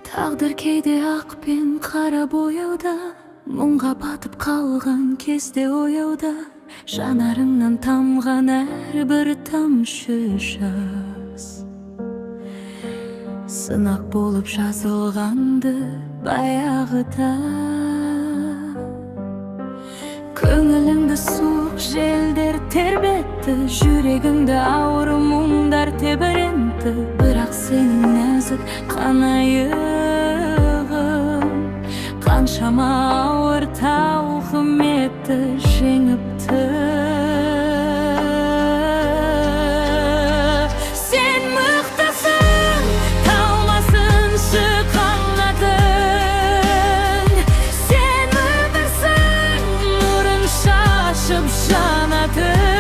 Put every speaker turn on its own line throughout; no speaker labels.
Taqdir кейде ақ пен қара бояуда, мұңға батып қалған кезде ояуда, жанарыңнан тамған әрбір тамшы жас сынақ болып жазылғанды баяғыда. Көңіліңді суық желдер тербетті, жүрегіңді ауыр мұңдар тебірентті, бірақ сенің нәзік қанайығың қаншама ауыр тауқыметті жеңіпті. Сен мықтысың, талмасыншы қанатың, сен өмірсің, нұрын шашып жанатын.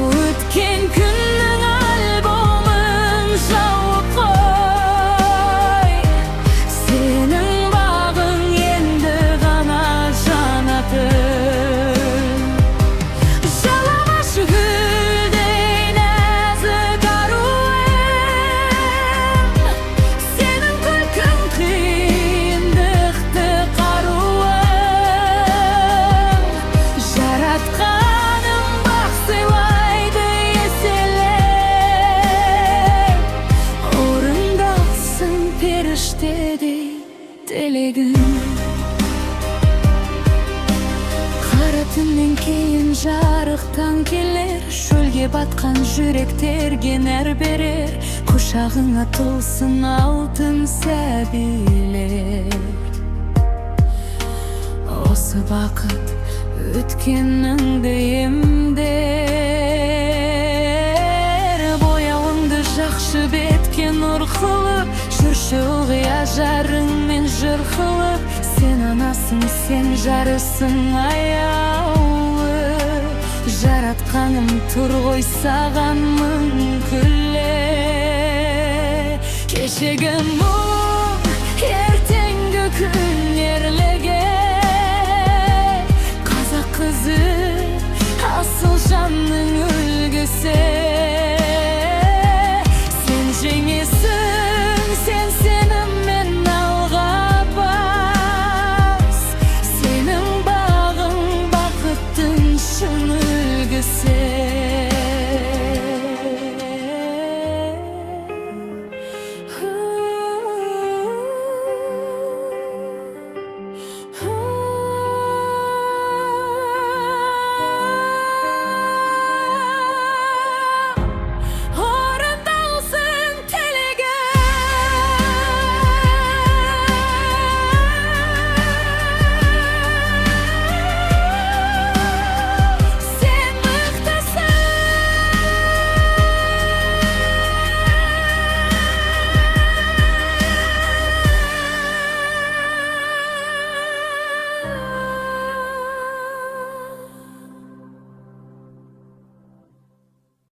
Өткен күннің альбомын жауып қой, сенің бағың енді ғана жанатын. Жалаңаш гүлдей нәзік аруым, сенің күлкің қиындықты қаруым. Жаратқаным бақ сыйлайды еселеп, орындалсын періштедей тілегің. Қара түннен кейін жарық таң келер, шөлге батқан жүректерге нәр берер, құшағыңа толсын алтын сәбилер. Осы бақыт өткеніңді емдер, бояуыңды жақшы бетке нұр қылып, жүрші ылғия жарыңмен жыр қылып. Сен анасың, сен жарысың аяулы, жаратқаным тұр ғой саған мың күлле. Кешегі мұң, ертеңгі күн ерліге, қазақ қызы асыл жанның үлгісі.